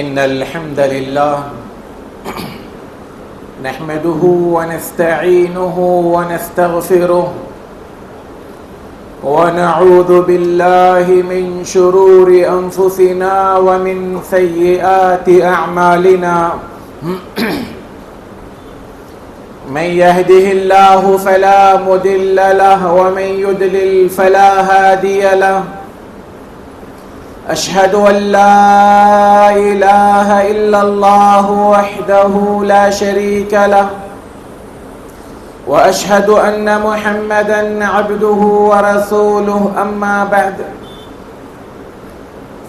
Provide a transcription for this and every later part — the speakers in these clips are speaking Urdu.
إن الحمد لله نحمده ونستعينه ونستغفره ونعوذ بالله من شرور أنفسنا ومن سيئات أعمالنا من يهده الله فلا مضل له ومن يضلل فلا هادي له أشهد أن لا إله إلا الله وحده لا شريك له وأشهد أن محمدًا عبده ورسوله أما بعد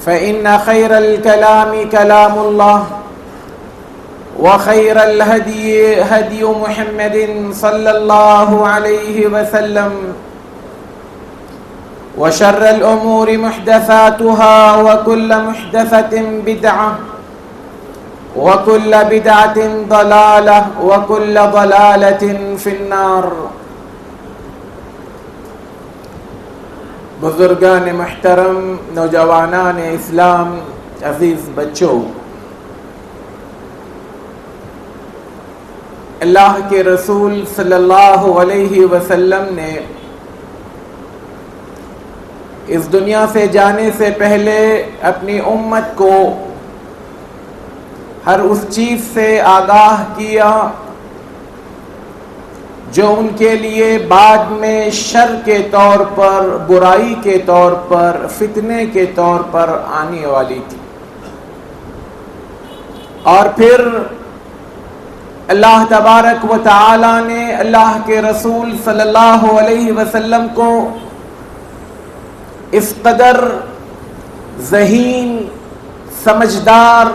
فإن خير الكلام كلام الله وخير الهدي هدي محمد صلى الله عليه وسلم وشر الأمور محدثاتها وكل محدثة بدعة وكل بدعة ضلالة وكل ضلالة في النار. بزرگان محترم، نوجوانان اسلام، عزیز بچوں، اللہ کے رسول صلی اللہ علیہ وسلم نے اس دنیا سے جانے سے پہلے اپنی امت کو ہر اس چیز سے آگاہ کیا جو ان کے لیے بعد میں شر کے طور پر، برائی کے طور پر، فتنے کے طور پر آنے والی تھی. اور پھر اللہ تبارک و تعالی نے اللہ کے رسول صلی اللہ علیہ وسلم کو اس قدر ذہین، سمجھدار،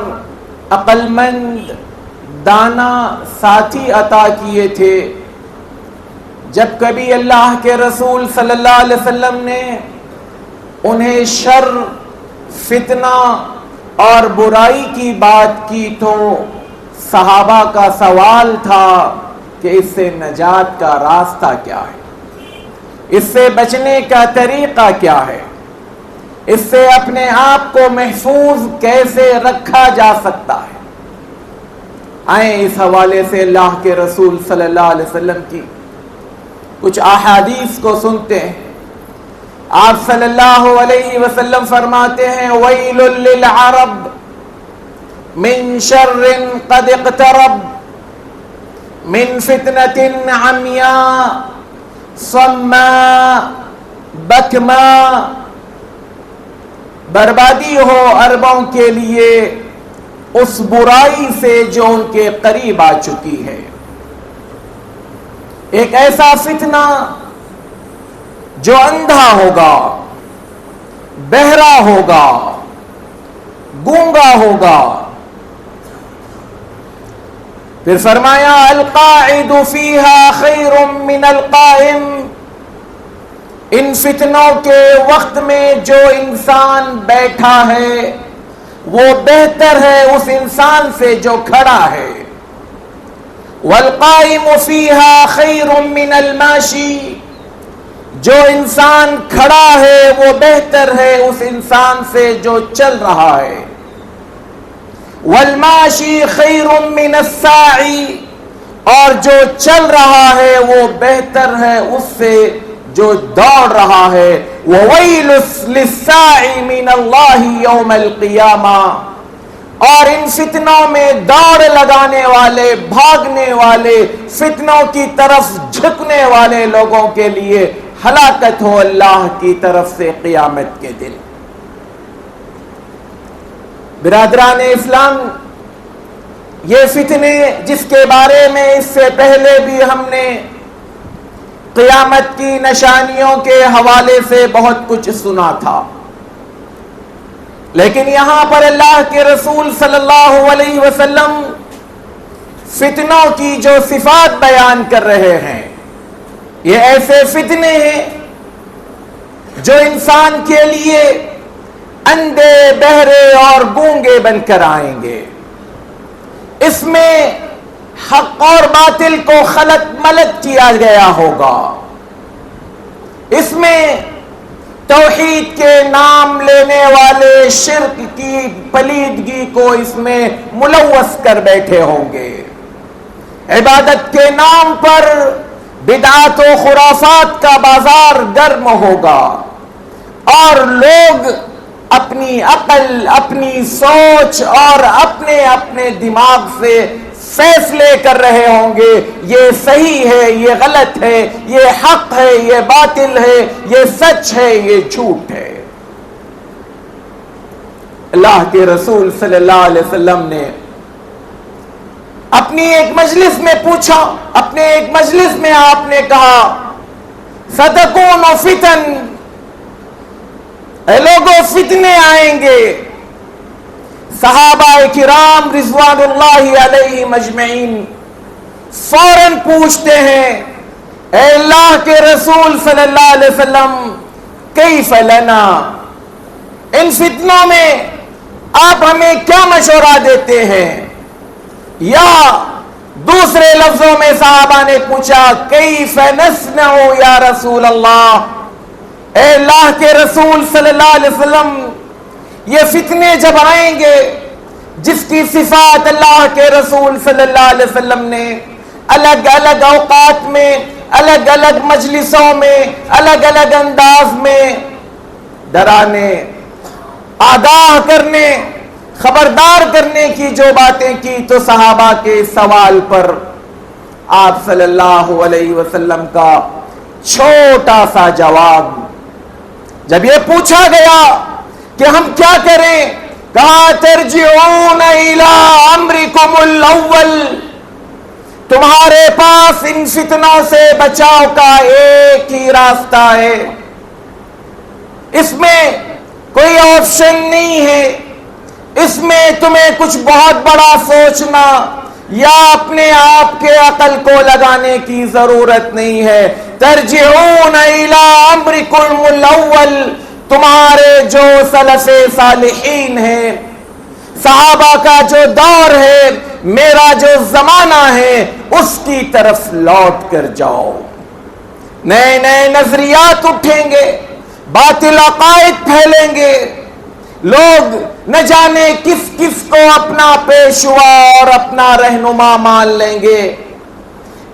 عقل مند، دانا ساتھی عطا کیے تھے. جب کبھی اللہ کے رسول صلی اللہ علیہ وسلم نے انہیں شر، فتنہ اور برائی کی بات کی تو صحابہ کا سوال تھا کہ اس سے نجات کا راستہ کیا ہے، اس سے بچنے کا طریقہ کیا ہے، اس سے اپنے آپ کو محفوظ کیسے رکھا جا سکتا ہے. آئیں اس حوالے سے اللہ کے رسول صلی اللہ علیہ وسلم کی کچھ احادیث کو سنتے ہیں. آپ صلی اللہ علیہ وسلم فرماتے ہیں: وَيْلٌ لِّلْعَرَبِ مِن شَرٍّ قَدْ اقْتَرَبَ مِن فِتْنَةٍ عَمْيَاءٍ صَمَّاءٍ بَكْمَاءٍ. بربادی ہو عربوں کے لیے اس برائی سے جو ان کے قریب آ چکی ہے. ایک ایسا فتنہ جو اندھا ہوگا، بہرا ہوگا، گونگا ہوگا. پھر فرمایا: القاعد فیہا خیر من القائم. ان فتنوں کے وقت میں جو انسان بیٹھا ہے وہ بہتر ہے اس انسان سے جو کھڑا ہے. والقائم فیہا خیر من الماشی. جو انسان کھڑا ہے وہ بہتر ہے اس انسان سے جو چل رہا ہے. والماشی خیر من الساعی. اور جو چل رہا ہے وہ بہتر ہے اس سے جو دوڑ رہا ہے. وَوَيْلٌ لِلسَّاعِ مِنَ اللَّهِ يَوْمَ الْقِيَامَةِ. اور ان فتنوں میں دوڑ لگانے والے، بھاگنے والے، فتنوں کی طرف جھکنے والے لوگوں کے لیے ہلاکت ہو اللہ کی طرف سے قیامت کے دن. برادران اسلام، یہ فتنے جس کے بارے میں اس سے پہلے بھی ہم نے قیامت کی نشانیوں کے حوالے سے بہت کچھ سنا تھا، لیکن یہاں پر اللہ کے رسول صلی اللہ علیہ وسلم فتنوں کی جو صفات بیان کر رہے ہیں، یہ ایسے فتنے ہیں جو انسان کے لیے اندھے، بہرے اور گونگے بن کر آئیں گے. اس میں حق اور باطل کو خلط ملط کیا گیا ہوگا. اس میں توحید کے نام لینے والے شرک کی پلیدگی کو اس میں ملوث کر بیٹھے ہوں گے. عبادت کے نام پر بدعات و خرافات کا بازار گرم ہوگا اور لوگ اپنی عقل، اپنی سوچ اور اپنے اپنے دماغ سے فیصلے کر رہے ہوں گے. یہ صحیح ہے، یہ غلط ہے، یہ حق ہے، یہ باطل ہے، یہ سچ ہے، یہ جھوٹ ہے. اللہ کے رسول صلی اللہ علیہ وسلم نے اپنی ایک مجلس میں پوچھا، اپنے ایک مجلس میں آپ نے کہا ستکون فتن، اے لوگوں فتنے آئیں گے. صحابہ کرام رضوان اللہ علیہم اجمعین فوراً پوچھتے ہیں اے اللہ کے رسول صلی اللہ علیہ وسلم کیف لنا، ان فتنوں میں آپ ہمیں کیا مشورہ دیتے ہیں؟ یا دوسرے لفظوں میں صحابہ نے پوچھا کیف نصنع یا رسول اللہ، اے اللہ کے رسول صلی اللہ علیہ وسلم یہ فتنے جب آئیں گے جس کی صفات اللہ کے رسول صلی اللہ علیہ وسلم نے الگ الگ اوقات میں، الگ الگ مجلسوں میں، الگ الگ انداز میں ڈرانے، آگاہ کرنے، خبردار کرنے کی جو باتیں کی، تو صحابہ کے سوال پر آپ صلی اللہ علیہ وسلم کا چھوٹا سا جواب، جب یہ پوچھا گیا کہ ہم کیا کریں، کہا ترجعون الی امرکم الاول، تمہارے پاس ان فتنوں سے بچاؤ کا ایک ہی راستہ ہے، اس میں کوئی آپشن نہیں ہے، اس میں تمہیں کچھ بہت بڑا سوچنا یا اپنے آپ کے عقل کو لگانے کی ضرورت نہیں ہے. ترجعون الی امرکم الاول، تمہارے جو سلف صالحین ہیں، صحابہ کا جو دور ہے، میرا جو زمانہ ہے، اس کی طرف لوٹ کر جاؤ. نئے نئے نظریات اٹھیں گے، باطل عقائد پھیلیں گے، لوگ نہ جانے کس کس کو اپنا پیشوا اور اپنا رہنما مان لیں گے.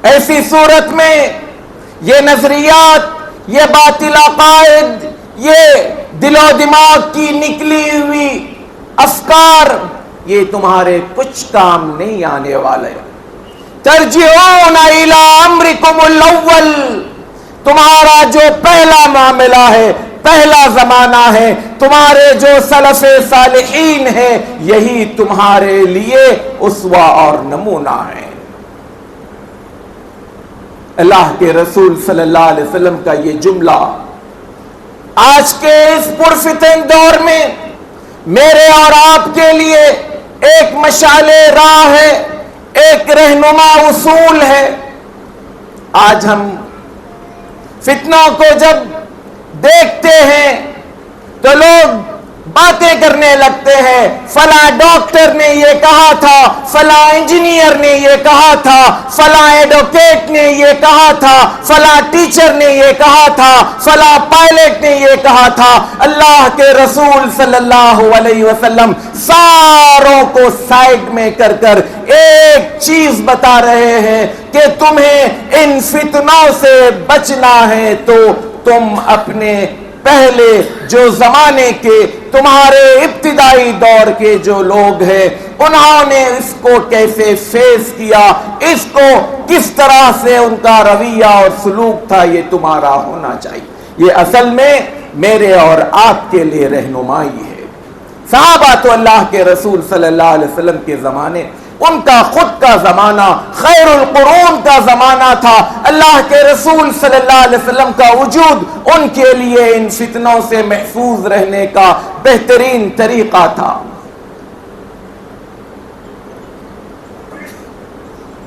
ایسی صورت میں یہ نظریات، یہ باطل عقائد، یہ دل و دماغ کی نکلی ہوئی افکار، یہ تمہارے کچھ کام نہیں آنے والے. ترجعون الی امرکم الاول، تمہارا جو پہلا معاملہ ہے، پہلا زمانہ ہے، تمہارے جو سلف صالحین ہیں، یہی تمہارے لیے اسوہ اور نمونہ ہے. اللہ کے رسول صلی اللہ علیہ وسلم کا یہ جملہ آج کے اس پرفتن دور میں میرے اور آپ کے لیے ایک مشعل راہ ہے، ایک رہنما اصول ہے. آج ہم فتنوں کو جب دیکھتے ہیں تو لوگ باتیں کرنے لگتے ہیں، فلاں ڈاکٹر نے یہ کہا تھا، فلاں انجینئر نے یہ کہا تھا، فلاں ایڈوکیٹ نے یہ کہا تھا، فلاں ٹیچر نے یہ کہا تھا، فلاں پائلٹ نے یہ کہا تھا. اللہ کے رسول صلی اللہ علیہ وسلم ساروں کو سائڈ میں کر کر ایک چیز بتا رہے ہیں کہ تمہیں ان فتنوں سے بچنا ہے تو تم اپنے پہلے جو زمانے کے، تمہارے ابتدائی دور کے جو لوگ ہیں، انہوں نے اس کو کیسے فیس کیا، اس کو کس طرح سے ان کا رویہ اور سلوک تھا، یہ تمہارا ہونا چاہیے. یہ اصل میں میرے اور آپ کے لیے رہنمائی ہے. صحابہ تو اللہ کے رسول صلی اللہ علیہ وسلم کے زمانے، ان کا خود کا زمانہ خیر القرون کا زمانہ تھا. اللہ کے رسول صلی اللہ علیہ وسلم کا وجود ان کے لیے ان فتنوں سے محفوظ رہنے کا بہترین طریقہ تھا.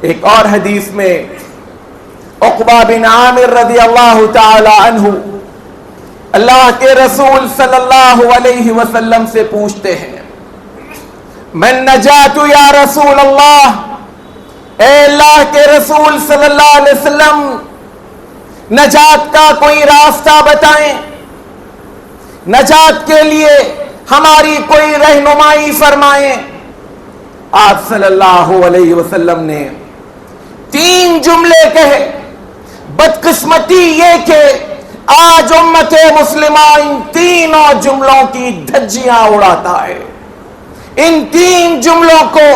ایک اور حدیث میں عقبہ بن عامر رضی اللہ تعالی عنہ اللہ کے رسول صلی اللہ علیہ وسلم سے پوچھتے ہیں، من نجات یا رسول اللہ، اے اللہ کے رسول صلی اللہ علیہ وسلم نجات کا کوئی راستہ بتائیں. نجات کے لیے ہماری کوئی رہنمائی فرمائیں۔ آپ صلی اللہ علیہ وسلم نے 3 جملے کہے۔ بدقسمتی یہ کہ آج امت مسلمہ ان تینوں جملوں کی دھجیاں اڑاتا ہے۔ ان 3 جملوں کو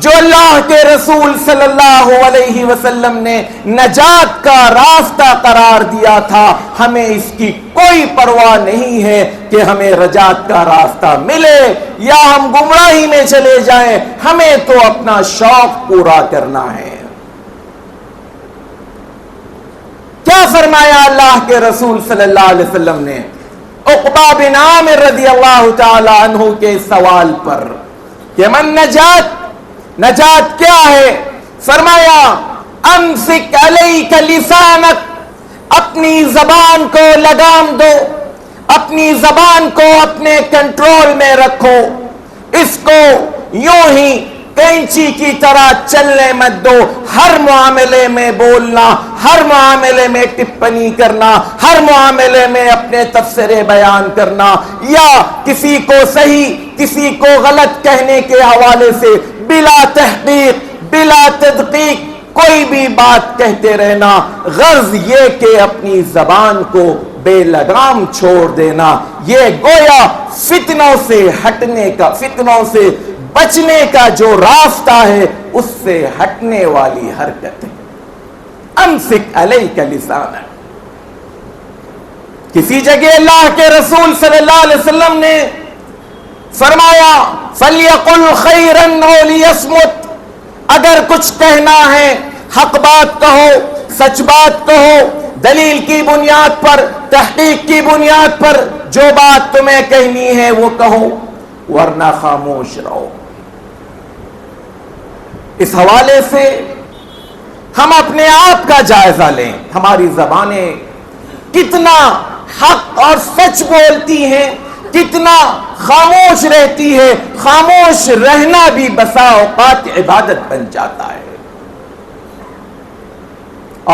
جو اللہ کے رسول صلی اللہ علیہ وسلم نے نجات کا راستہ قرار دیا تھا، ہمیں اس کی کوئی پرواہ نہیں ہے کہ ہمیں نجات کا راستہ ملے یا ہم گمراہی میں چلے جائیں، ہمیں تو اپنا شوق پورا کرنا ہے۔ کیا فرمایا اللہ کے رسول صلی اللہ علیہ وسلم نے عقبہ بن عامر رضی اللہ تعالی عنہ کے سوال پر کہ من نجات، نجات کیا ہے؟ فرمایا امسک علیک لسانک، اپنی زبان کو لگام دو، اپنی زبان کو اپنے کنٹرول میں رکھو، اس کو یوں ہی کینچی کی طرح چلنے مت دو۔ ہر معاملے میں بولنا، ہر معاملے میں ٹپنی کرنا، ہر معاملے میں اپنے تفسیریں بیان کرنا، یا کسی کو صحیح کسی کو غلط کہنے کے حوالے سے بلا تحقیق بلا تدقیق کوئی بھی بات کہتے رہنا، غرض یہ کہ اپنی زبان کو بے لگام چھوڑ دینا، یہ گویا فتنوں سے ہٹنے کا، فتنوں سے بچنے کا جو راستہ ہے اس سے ہٹنے والی حرکت ہے۔ امسک علیک لسانک۔ کسی جگہ اللہ کے رسول صلی اللہ علیہ وسلم نے فرمایا فَلْيَقُلْ خَيْرًا أَوْ لِيَصْمُتْ، اگر کچھ کہنا ہے حق بات کہو، سچ بات کہو، دلیل کی بنیاد پر، تحقیق کی بنیاد پر جو بات تمہیں کہنی ہے وہ کہو، ورنہ خاموش رہو۔ اس حوالے سے ہم اپنے آپ کا جائزہ لیں، ہماری زبانیں کتنا حق اور سچ بولتی ہیں، کتنا خاموش رہتی ہے۔ خاموش رہنا بھی بسا اوقات عبادت بن جاتا ہے،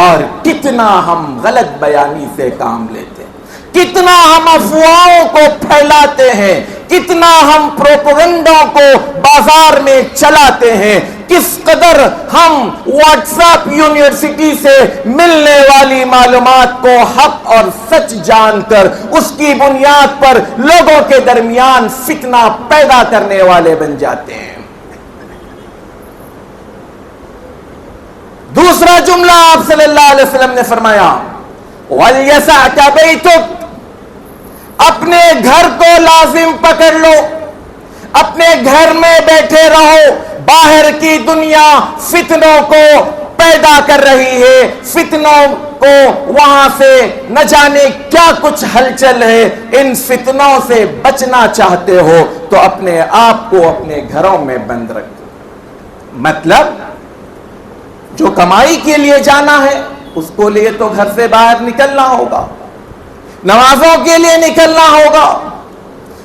اور کتنا ہم غلط بیانی سے کام لیتے ہیں، کتنا ہم افواہوں کو پھیلاتے ہیں، کتنا ہم پروپیگنڈوں کو بازار میں چلاتے ہیں، کس قدر ہم واٹس ایپ یونیورسٹی سے ملنے والی معلومات کو حق اور سچ جان کر اس کی بنیاد پر لوگوں کے درمیان فتنہ پیدا کرنے والے بن جاتے ہیں۔ دوسرا جملہ آپ صلی اللہ علیہ وسلم نے فرمایا وَلْيَسَعْكَ بَيْتُكَ، اپنے گھر کو لازم پکڑ لو، اپنے گھر میں بیٹھے رہو۔ باہر کی دنیا فتنوں کو پیدا کر رہی ہے، فتنوں کو وہاں سے نہ جانے کیا کچھ ہلچل ہے، ان فتنوں سے بچنا چاہتے ہو تو اپنے آپ کو اپنے گھروں میں بند رکھو۔ مطلب جو کمائی کے لیے جانا ہے اس کو لیے تو گھر سے باہر نکلنا ہوگا، نمازوں کے لیے نکلنا ہوگا،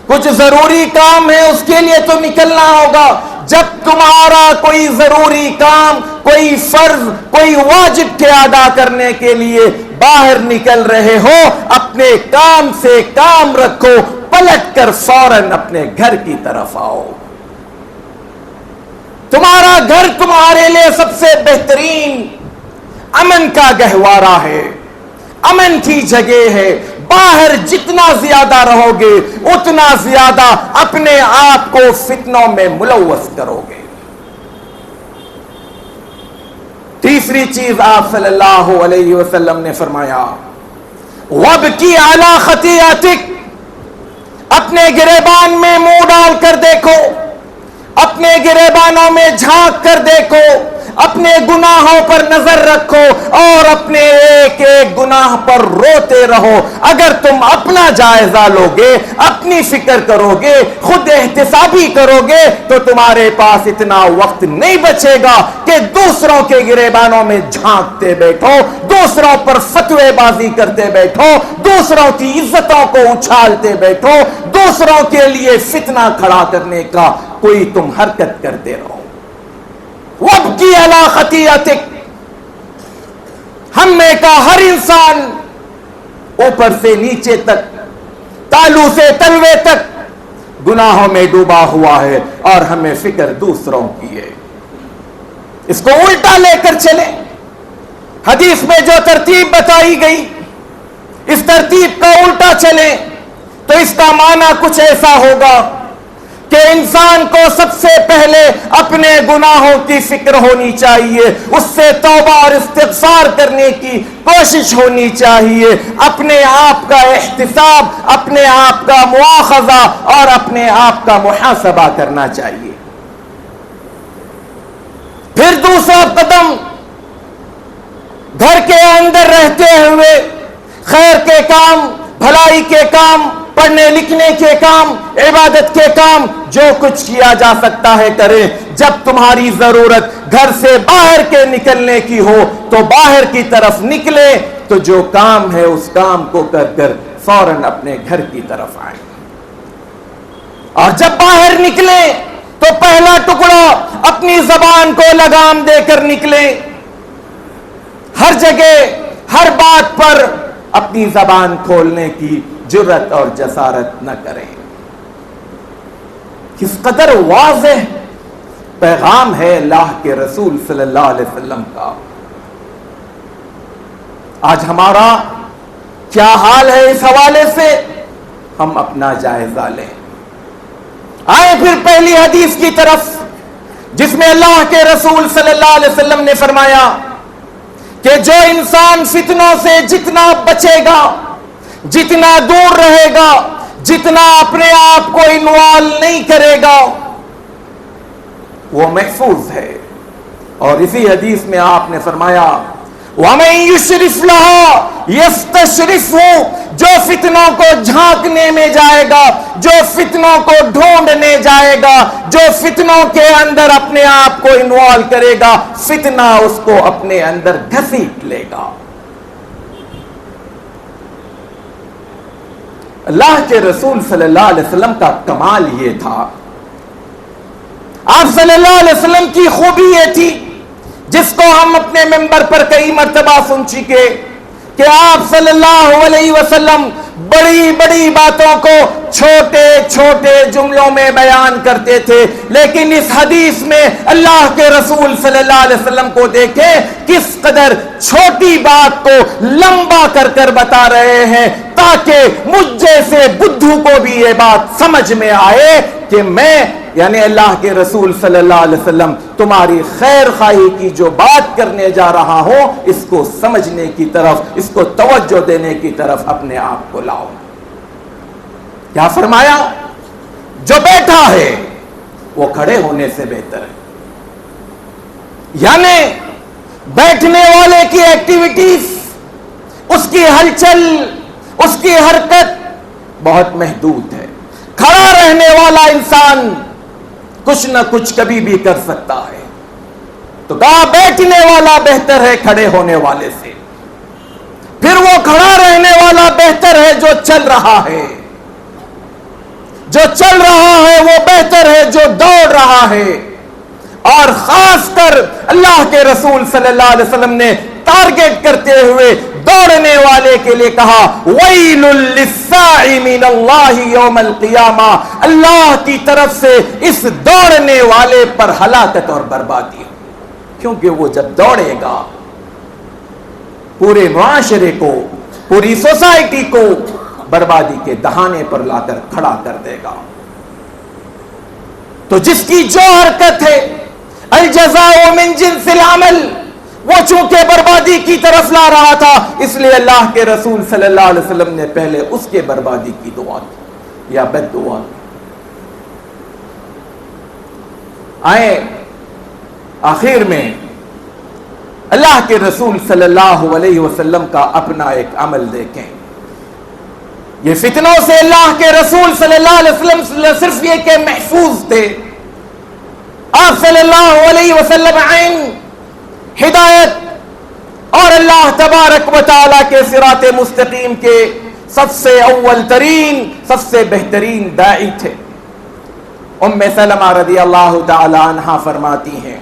کچھ ضروری کام ہے اس کے لیے تو نکلنا ہوگا۔ جب تمہارا کوئی ضروری کام، کوئی فرض، کوئی واجب کے ادا کرنے کے لیے باہر نکل رہے ہو، اپنے کام سے کام رکھو، پلٹ کر فوراً اپنے گھر کی طرف آؤ۔ تمہارا گھر تمہارے لیے سب سے بہترین امن کا گہوارہ ہے، امن کی جگہ ہے۔ باہر جتنا زیادہ رہو گے اتنا زیادہ اپنے آپ کو فتنوں میں ملوث کرو گے۔ تیسری چیز آپ صلی اللہ علیہ وسلم نے فرمایا وَابْكِ عَلَى خَطِيئَتِكَ، اپنے گریبان میں منہ ڈال کر دیکھو، اپنے گریبانوں میں جھانک کر دیکھو، اپنے گناہوں پر نظر رکھو اور اپنے ایک ایک گناہ پر روتے رہو۔ اگر تم اپنا جائزہ لوگے، اپنی فکر کرو گے، خود احتسابی کرو گے تو تمہارے پاس اتنا وقت نہیں بچے گا کہ دوسروں کے گریبانوں میں جھانکتے بیٹھو، دوسروں پر فتوے بازی کرتے بیٹھو، دوسروں کی عزتوں کو اچھالتے بیٹھو، دوسروں کے لیے فتنہ کھڑا کرنے کا کوئی تم حرکت کرتے رہو۔ وَابْكِ عَلَى خَطِيئَتِكَ، ہم میں کا ہر انسان اوپر سے نیچے تک تالو سے تلوے تک گناہوں میں ڈوبا ہوا ہے اور ہمیں فکر دوسروں کی ہے. اس کو الٹا لے کر چلیں. حدیث میں جو ترتیب بتائی گئی اس ترتیب کا الٹا چلیں تو اس کا معنی کچھ ایسا ہوگا کہ انسان کو سب سے پہلے اپنے گناہوں کی فکر ہونی چاہیے, اس سے توبہ اور استغفار کرنے کی کوشش ہونی چاہیے, اپنے آپ کا احتساب, اپنے آپ کا مواخذہ اور اپنے آپ کا محاسبہ کرنا چاہیے. پھر دوسرا قدم, گھر کے اندر رہتے ہوئے خیر کے کام, بھلائی کے کام, پڑھنے لکھنے کے کام, عبادت کے کام, جو کچھ کیا جا سکتا ہے کریں. جب تمہاری ضرورت گھر سے باہر کے نکلنے کی ہو تو باہر کی طرف نکلے, تو جو کام ہے اس کام کو کر کر فوراً اپنے گھر کی طرف آئیں. اور جب باہر نکلے تو پہلا ٹکڑا اپنی زبان کو لگام دے کر نکلے. ہر جگہ ہر بات پر اپنی زبان کھولنے کی جرأت اور جسارت نہ کریں. کس قدر واضح پیغام ہے اللہ کے رسول صلی اللہ علیہ وسلم کا. آج ہمارا کیا حال ہے اس حوالے سے, ہم اپنا جائزہ لیں. آئے پھر پہلی حدیث کی طرف, جس میں اللہ کے رسول صلی اللہ علیہ وسلم نے فرمایا کہ جو انسان فتنوں سے جتنا بچے گا, جتنا دور رہے گا, جتنا اپنے آپ کو انوالو نہیں کرے گا, وہ محفوظ ہے. اور اسی حدیث میں آپ نے فرمایا وَمَن يُشْرِفْ لَهَا يَسْتَشْرِفْهُ, جو فتنوں کو جھانکنے میں جائے گا, جو فتنوں کو ڈھونڈنے جائے گا, جو فتنوں کے اندر اپنے آپ کو انوالو کرے گا, فتنہ اس کو اپنے اندر گھسیٹ لے گا. اللہ کے رسول صلی اللہ علیہ وسلم کا کمال یہ تھا, آپ صلی اللہ علیہ وسلم کی خوبی یہ تھی جس کو ہم اپنے منبر پر کئی مرتبہ سن چکے, کہ آپ صلی اللہ علیہ وسلم بڑی بڑی باتوں کو چھوٹے چھوٹے جملوں میں بیان کرتے تھے, لیکن اس حدیث میں اللہ کے رسول صلی اللہ علیہ وسلم کو دیکھیں کس قدر چھوٹی بات کو لمبا کر کر بتا رہے ہیں, تاکہ مجھ جیسے بدھو کو بھی یہ بات سمجھ میں آئے کہ میں یعنی اللہ کے رسول صلی اللہ علیہ وسلم تمہاری خیر خواہی کی جو بات کرنے جا رہا ہوں, اس کو سمجھنے کی طرف, اس کو توجہ دینے کی طرف اپنے آپ کو لاؤ. کیا فرمایا؟ جو بیٹھا ہے وہ کھڑے ہونے سے بہتر ہے. یعنی بیٹھنے والے کی ایکٹیویٹیز, اس کی ہلچل, اس کی حرکت بہت محدود ہے. کھڑا رہنے والا انسان کچھ نہ کچھ کبھی بھی کر سکتا ہے. تو کہا بیٹھنے والا بہتر ہے کھڑے ہونے والے سے. پھر وہ کھڑا رہنے والا بہتر ہے جو چل رہا ہے, جو چل رہا ہے وہ بہتر ہے جو دوڑ رہا ہے. اور خاص کر اللہ کے رسول صلی اللہ علیہ وسلم نے ٹارگٹ کرتے ہوئے دوڑنے والے کے لیے کہا وَيْلٌ لِلسَّاعِ مِنَ اللَّهِ يَوْمَ الْقِيَامَةِ, اللہ کی طرف سے اس دوڑنے والے پر ہلاکت اور بربادی, کیونکہ وہ جب دوڑے گا پورے معاشرے کو, پوری سوسائٹی کو بربادی کے دہانے پر لا کر کھڑا کر دے گا. تو جس کی جو حرکت ہے الجزاء من جنس العمل, وہ چونکہ بربادی کی طرف لا رہا تھا, اس لیے اللہ کے رسول صلی اللہ علیہ وسلم نے پہلے اس کے بربادی کی دعا کی یا بد دعا کی. آئے آخر میں اللہ کے رسول صلی اللہ علیہ وسلم کا اپنا ایک عمل دیکھیں. یہ فتنوں سے اللہ کے رسول صلی اللہ علیہ وسلم صرف یہ کہ محفوظ تھے, آپ صلی اللہ علیہ وسلم عین ہدایت اور اللہ تبارک و تعالی کے صراط مستقیم کے سب سے اول ترین, سب سے بہترین داعی تھے. ام سلمہ رضی اللہ تعالی عنہا فرماتی ہیں,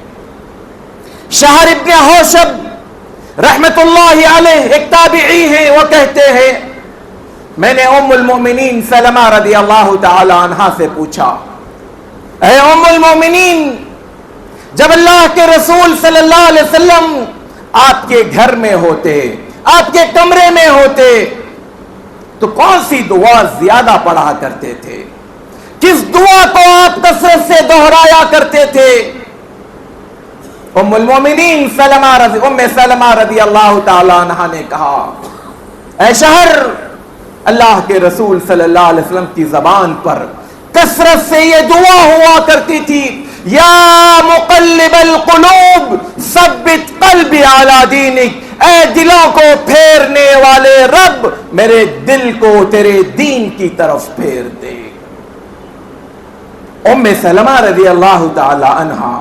شہر ابن حوشب رحمت اللہ علیہ ایک تابعی ہیں, وہ کہتے ہیں میں نے ام المومنین سلمہ رضی اللہ تعالی عنہا سے پوچھا، اے ام المومنین، جب اللہ کے رسول صلی اللہ علیہ وسلم آپ کے گھر میں ہوتے، آپ کے کمرے میں ہوتے، تو کون سی دعا زیادہ پڑھا کرتے تھے؟ کس دعا کو آپ کثرت سے دہرایا کرتے تھے؟ ام المومنین ام سلمہ رضی اللہ تعالی عنہا نے کہا، اے شہر، اللہ کے رسول صلی اللہ علیہ وسلم کی زبان پر کثرت سے یہ دعا ہوا کرتی تھی، یا مقلب القلوب ثبت قلبی علی دینک، اے دلوں کو پھیرنے والے رب، میرے دل کو تیرے دین کی طرف پھیر دے۔ ام سلمہ رضی اللہ تعالی عنہا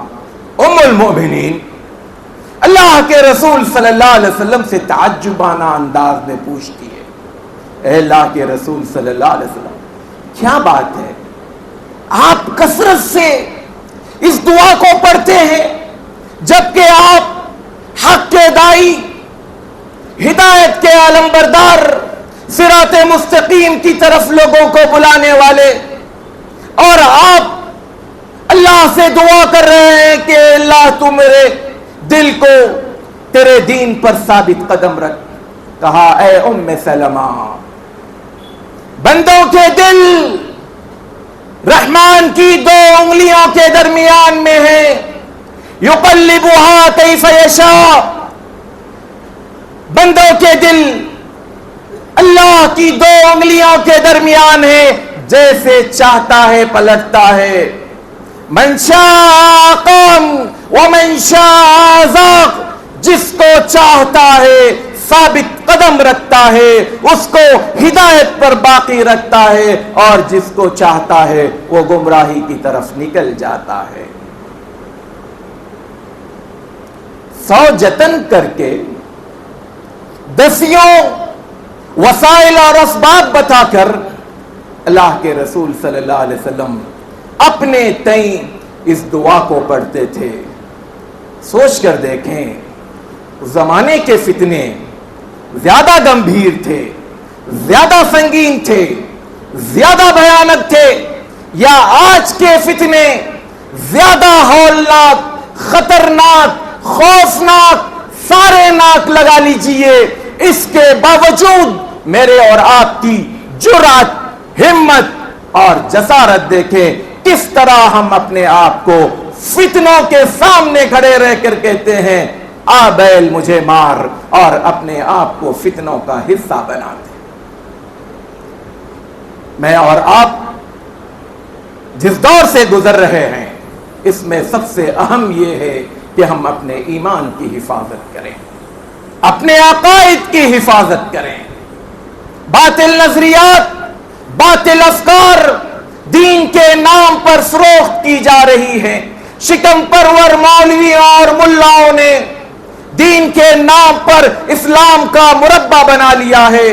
ام المؤمنین اللہ کے رسول صلی اللہ علیہ وسلم سے تعجبانہ انداز میں پوچھتی ہے، اے اللہ کے رسول صلی اللہ علیہ وسلم، کیا بات ہے، آپ کثرت سے اس دعا کو پڑھتے ہیں جبکہ آپ حق کے دائی، ہدایت کے علم بردار، صراط مستقیم کی طرف لوگوں کو بلانے والے، اور آپ اللہ سے دعا کر رہے ہیں کہ اللہ تو میرے دل کو تیرے دین پر ثابت قدم رکھ۔ کہا، اے ام سلمہ، بندوں کے دل رحمان کی دو انگلیوں کے درمیان میں ہے، یقلبها کیف یشاء، بندوں کے دل اللہ کی دو انگلیوں کے درمیان ہے، جیسے چاہتا ہے پلٹتا ہے، من شاء قام ومن شاء زاغ، جس کو چاہتا ہے ثابت قدم رکھتا ہے، اس کو ہدایت پر باقی رکھتا ہے، اور جس کو چاہتا ہے وہ گمراہی کی طرف نکل جاتا ہے۔ سو جتن کر کے دسیوں وسائل اور اسباب بتا کر اللہ کے رسول صلی اللہ علیہ وسلم اپنے تئیں اس دعا کو پڑھتے تھے۔ سوچ کر دیکھیں، زمانے کے فتنے زیادہ گمبھیر تھے، زیادہ سنگین تھے، زیادہ بھیانک تھے، یا آج کے فتنے زیادہ ہولناک، خطرناک، خوفناک، سارے ناک لگا لیجئے، اس کے باوجود میرے اور آپ کی جرأت، ہمت اور جسارت دیکھیں، کس طرح ہم اپنے آپ کو فتنوں کے سامنے کھڑے رہ کر کہتے ہیں، آ بیل مجھے مار، اور اپنے آپ کو فتنوں کا حصہ بناتے ہیں۔ میں اور آپ جس دور سے گزر رہے ہیں، اس میں سب سے اہم یہ ہے کہ ہم اپنے ایمان کی حفاظت کریں، اپنے عقائد کی حفاظت کریں۔ باطل نظریات، باطل افکار دین کے نام پر فروخت کی جا رہی ہے۔ شکم پرور مولویوں اور ملاؤں نے دین کے نام پر اسلام کا مربع بنا لیا ہے،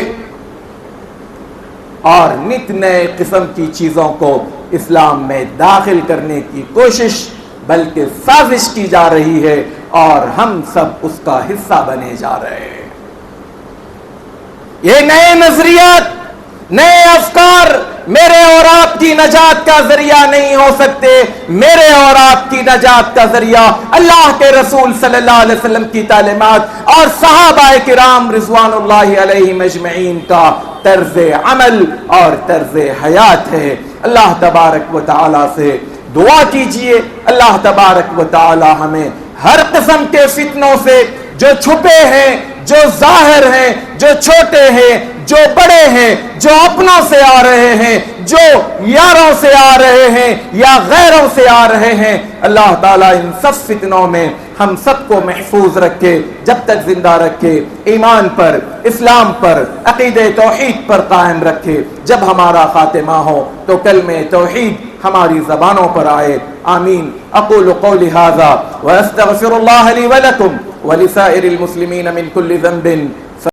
اور نت نئے قسم کی چیزوں کو اسلام میں داخل کرنے کی کوشش بلکہ سازش کی جا رہی ہے، اور ہم سب اس کا حصہ بنے جا رہے ہیں۔ یہ نئے نظریات، نئے افکار میرے اور آپ کی نجات کا ذریعہ نہیں ہو سکتے۔ میرے اور آپ کی نجات کا ذریعہ اللہ کے رسول صلی اللہ علیہ وسلم کی تعلیمات اور صحابہ کرام رضوان اللہ علیہم اجمعین کا طرز عمل اور طرز حیات ہے۔ اللہ تبارک و تعالی سے دعا کیجئے، اللہ تبارک و تعالی ہمیں ہر قسم کے فتنوں سے، جو چھپے ہیں، جو ظاہر ہیں، جو چھوٹے ہیں، جو بڑے ہیں، جو اپنوں سے آ رہے ہیں، جو یاروں سے آ رہے ہیں یا غیروں سے آ رہے ہیں، اللہ تعالیٰ ان سب فتنوں میں ہم سب کو محفوظ رکھے، جب تک زندہ رکھے، ایمان پر، اسلام پر، عقیدہ توحید پر قائم رکھے۔ جب ہمارا خاتمہ ہو تو کلمہ توحید ہماری زبانوں پر آئے۔ آمین۔ اقول قولی ھذا واستغفر اللہ لی ولکم ولسائر المسلمین من کل ذنب